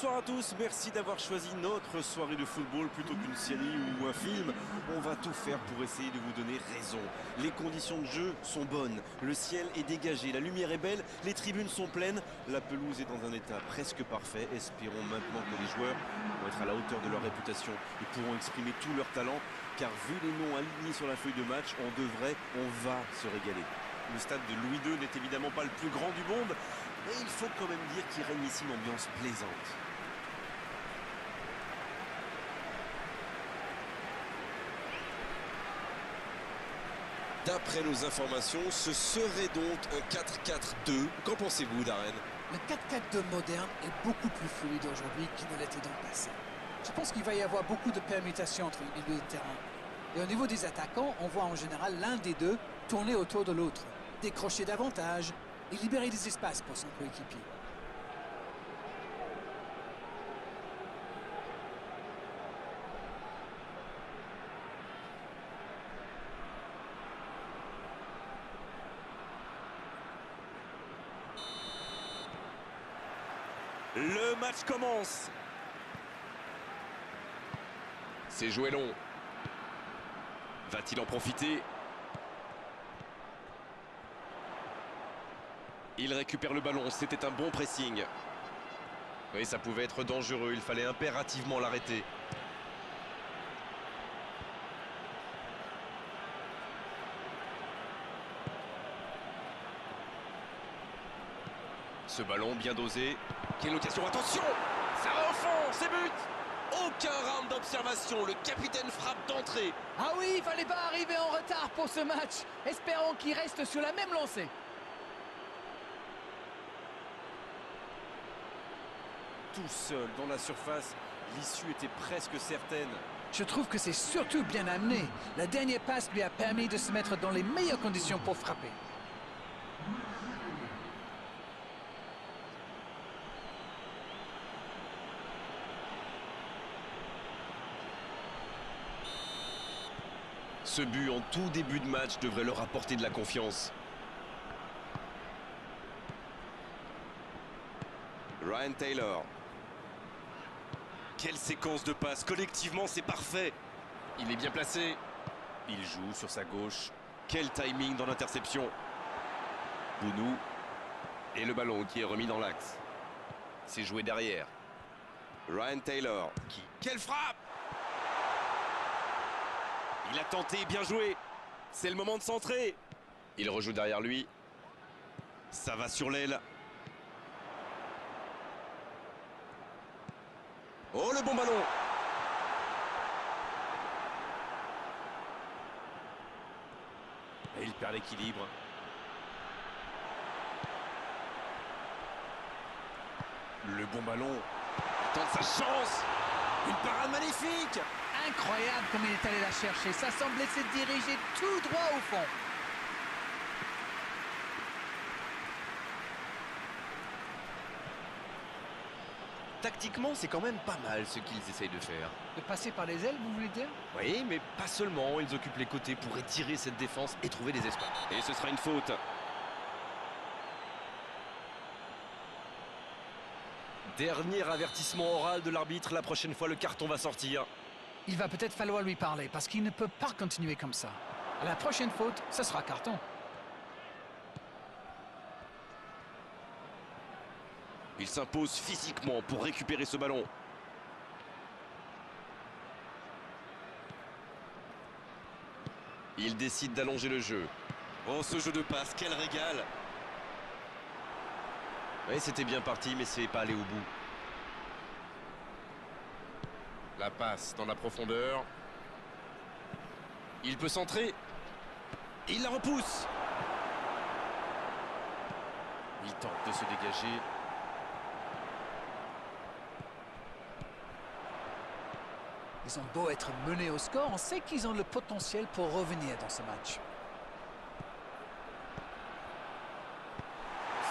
Bonsoir à tous, merci d'avoir choisi notre soirée de football plutôt qu'une série ou un film. On va tout faire pour essayer de vous donner raison. Les conditions de jeu sont bonnes, le ciel est dégagé, la lumière est belle, les tribunes sont pleines, la pelouse est dans un état presque parfait. Espérons maintenant que les joueurs vont être à la hauteur de leur réputation et pourront exprimer tout leur talent, car vu les noms alignés sur la feuille de match, on va se régaler. Le stade de Louis II n'est évidemment pas le plus grand du monde, mais il faut quand même dire qu'il règne ici une ambiance plaisante. D'après nos informations, ce serait donc un 4-4-2. Qu'en pensez-vous, Darren? Le 4-4-2 moderne est beaucoup plus fluide aujourd'hui qu'il ne l'était dans le passé. Je pense qu'il va y avoir beaucoup de permutations entre les milieux de terrain. Et au niveau des attaquants, on voit en général l'un des deux tourner autour de l'autre, décrocher davantage et libérer des espaces pour son coéquipier. Le match commence. C'est joué long. Va-t-il en profiter? Il récupère le ballon, c'était un bon pressing. Oui, ça pouvait être dangereux, il fallait impérativement l'arrêter. Ce ballon bien dosé. Quelle occasion, attention! Ça va au fond, c'est but! Aucun round d'observation, le capitaine frappe d'entrée. Ah oui, il fallait pas arriver en retard pour ce match. Espérons qu'il reste sur la même lancée. Tout seul dans la surface, l'issue était presque certaine. Je trouve que c'est surtout bien amené. La dernière passe lui a permis de se mettre dans les meilleures conditions pour frapper. Ce but en tout début de match devrait leur apporter de la confiance. Ryan Taylor. Quelle séquence de passes, collectivement c'est parfait. Il est bien placé. Il joue sur sa gauche. Quel timing dans l'interception. Bounou. Et le ballon qui est remis dans l'axe. C'est joué derrière. Ryan Taylor. Quelle frappe! Il a tenté, bien joué. C'est le moment de centrer. Il rejoue derrière lui. Ça va sur l'aile. Oh, le bon ballon. Et il perd l'équilibre. Le bon ballon. Il tente sa chance. Une parade magnifique. Incroyable comme il est allé la chercher. Ça semblait se diriger tout droit au fond. Tactiquement, c'est quand même pas mal ce qu'ils essayent de faire. De passer par les ailes, vous voulez dire? Oui, mais pas seulement. Ils occupent les côtés pour étirer cette défense et trouver des espaces. Et ce sera une faute. Dernier avertissement oral de l'arbitre. La prochaine fois, le carton va sortir. Il va peut-être falloir lui parler parce qu'il ne peut pas continuer comme ça. À la prochaine faute, ce sera carton. Il s'impose physiquement pour récupérer ce ballon. Il décide d'allonger le jeu. Oh, ce jeu de passe, quel régal. Oui, c'était bien parti, mais c'est pas allé au bout. La passe dans la profondeur. Il peut centrer. Il la repousse. Il tente de se dégager. Ils ont beau être menés au score, on sait qu'ils ont le potentiel pour revenir dans ce match.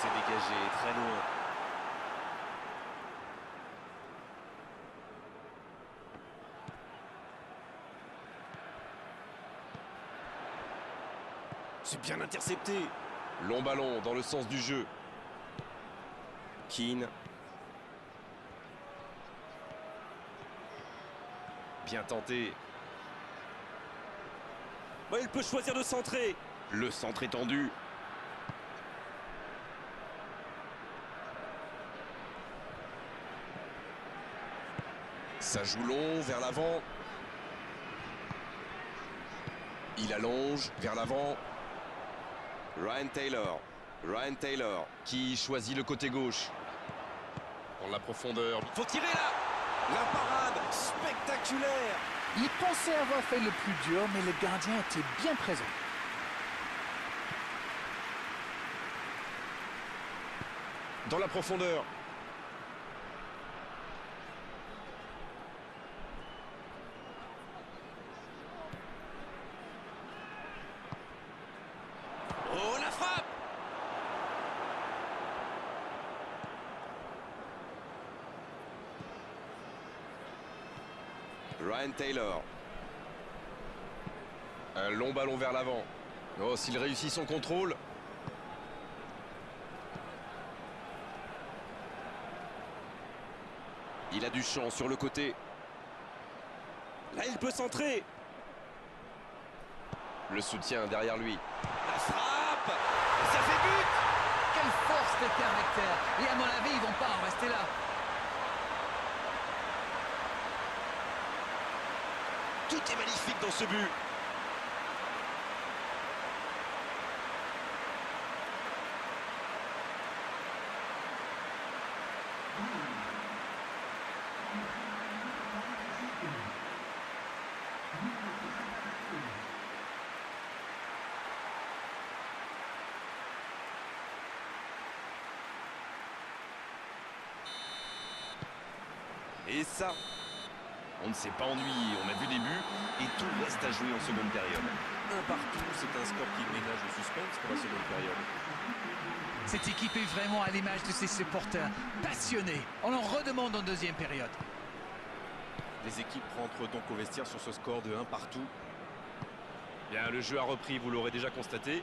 C'est dégagé, très loin. C'est bien intercepté. Long ballon dans le sens du jeu. Keane. Bien tenté. Ouais, il peut choisir de centrer. Le centre est tendu. Ça joue long vers l'avant. Il allonge vers l'avant. Ryan Taylor. Ryan Taylor qui choisit le côté gauche. Dans la profondeur. Faut tirer là. La parade spectaculaire. Il pensait avoir fait le plus dur, mais le gardien était bien présent. Dans la profondeur. Oh, la frappe. Ryan Taylor. Un long ballon vers l'avant. Oh, s'il réussit son contrôle. Il a du champ sur le côté. Là, il peut centrer. Le soutien derrière lui. La frappe. Ça fait but. Quelle force de caractère! Et à mon avis, ils vont pas en rester là. Tout est magnifique dans ce but. Et ça, on ne s'est pas ennuyé. On a vu des buts et tout reste à jouer en seconde période. Un partout, c'est un score qui ménage le suspense pour la seconde période. Cette équipe est vraiment à l'image de ses supporters, passionnés. On en redemande en deuxième période. Les équipes rentrent donc au vestiaire sur ce score de 1 partout. Bien, le jeu a repris, vous l'aurez déjà constaté.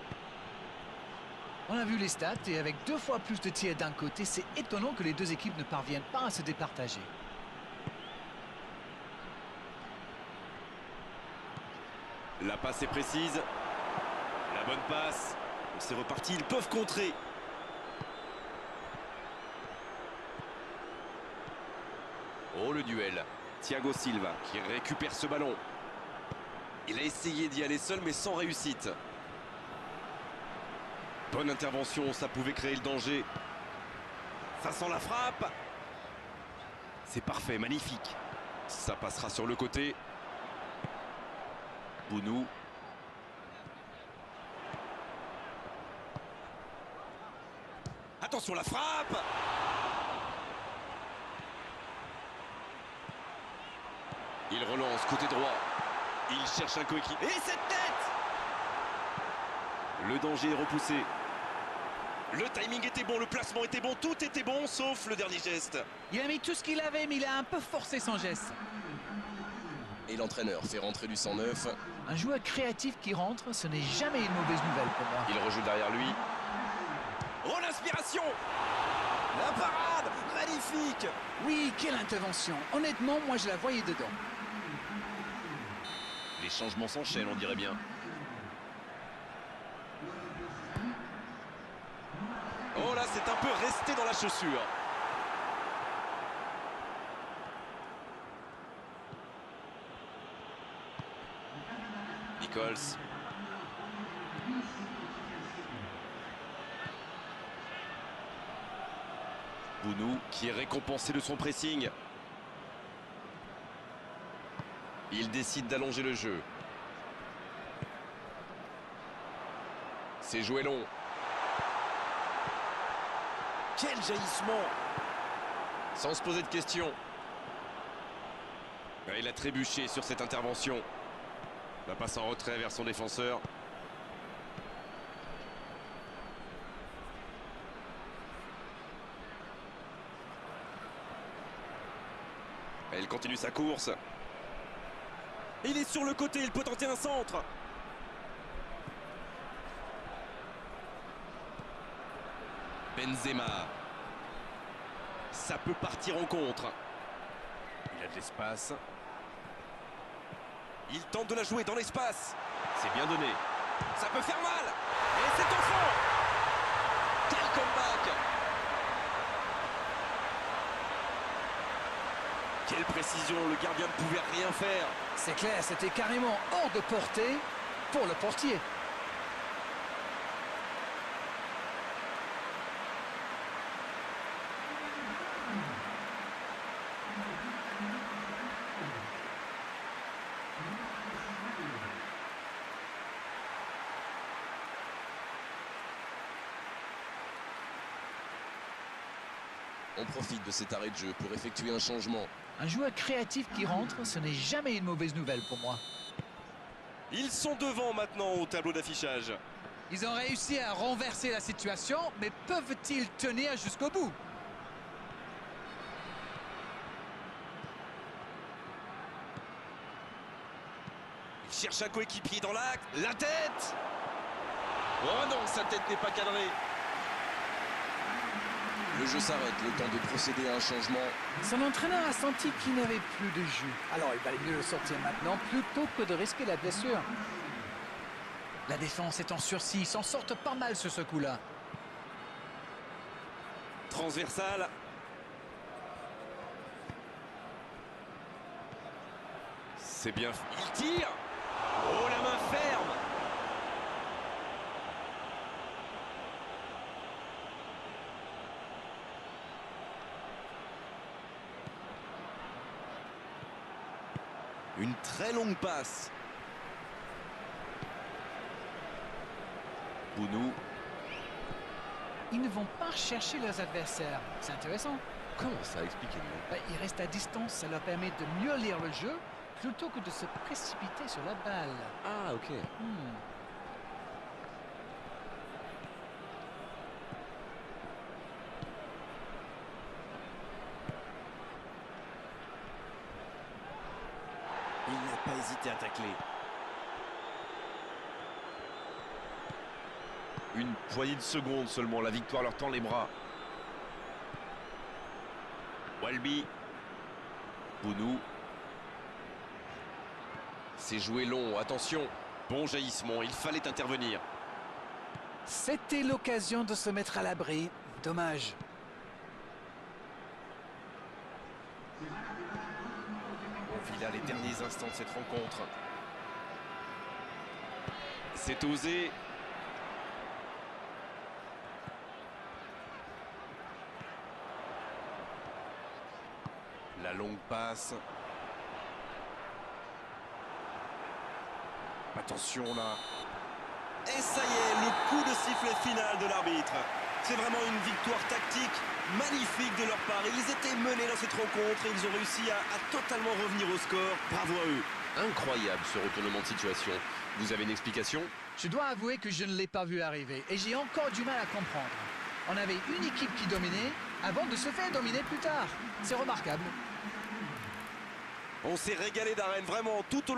On a vu les stats et avec 2 fois plus de tirs d'un côté, c'est étonnant que les deux équipes ne parviennent pas à se départager. La passe est précise. La bonne passe. C'est reparti, ils peuvent contrer. Oh, le duel. Thiago Silva qui récupère ce ballon. Il a essayé d'y aller seul mais sans réussite. Bonne intervention, ça pouvait créer le danger. Ça sent la frappe. C'est parfait, magnifique. Ça passera sur le côté. Bounou. Attention la frappe. Il relance côté droit. Il cherche un coéquipier. Et cette tête. Le danger est repoussé. Le timing était bon, le placement était bon, tout était bon sauf le dernier geste. Il a mis tout ce qu'il avait, mais il a un peu forcé son geste. Et l'entraîneur fait rentrer du 109. Un joueur créatif qui rentre, ce n'est jamais une mauvaise nouvelle pour moi. Il rejoue derrière lui. Oh l'inspiration. La parade, magnifique. Oui, quelle intervention. Honnêtement, moi je la voyais dedans. Les changements s'enchaînent, on dirait bien. Oh là, c'est un peu resté dans la chaussure. Nichols. Bounou qui est récompensé de son pressing. Il décide d'allonger le jeu. C'est joué long. Quel jaillissement. Sans se poser de questions. Il a trébuché sur cette intervention. La passe en retrait vers son défenseur. Elle continue sa course. Il est sur le côté, il peut tenter un centre. Benzema. Ça peut partir en contre. Il a de l'espace. Il tente de la jouer dans l'espace. C'est bien donné. Ça peut faire mal. Et c'est au fond. Quel comeback. Quelle précision, le gardien ne pouvait rien faire. C'est clair, c'était carrément hors de portée pour le portier. On profite de cet arrêt de jeu pour effectuer un changement. Un joueur créatif qui rentre, ce n'est jamais une mauvaise nouvelle pour moi. Ils sont devant maintenant au tableau d'affichage. Ils ont réussi à renverser la situation, mais peuvent-ils tenir jusqu'au bout? Il cherche un coéquipier dans l'axe. La tête. Oh non, sa tête n'est pas cadrée. Le jeu s'arrête, le temps de procéder à un changement. Son entraîneur a senti qu'il n'avait plus de jus. Alors il valait mieux le sortir maintenant plutôt que de risquer la blessure. La défense est en sursis, ils s'en sortent pas mal sur ce coup-là. Transversal. C'est bien. Il tire. Oh, la main ferme. Une très longue passe. Bounou. Ils ne vont pas chercher leurs adversaires. C'est intéressant. Comment ça, expliquez-nous? Ils restent à distance, ça leur permet de mieux lire le jeu plutôt que de se précipiter sur la balle. Ah, ok. Il n'a pas hésité à tacler. Une poignée de secondes seulement, la victoire leur tend les bras. Walby. Bounou. C'est joué long, attention. Bon jaillissement, il fallait intervenir. C'était l'occasion de se mettre à l'abri. Dommage. On vit là les derniers instants de cette rencontre. C'est osé. La longue passe. Attention là. Et ça y est, le coup de sifflet final de l'arbitre. C'est vraiment une victoire tactique magnifique de leur part. Ils étaient menés dans cette rencontre et ils ont réussi à totalement revenir au score. Bravo à eux. Incroyable ce retournement de situation. Vous avez une explication? Je dois avouer que je ne l'ai pas vu arriver et j'ai encore du mal à comprendre. On avait une équipe qui dominait avant de se faire dominer plus tard. C'est remarquable. On s'est régalé d'arène vraiment tout au long.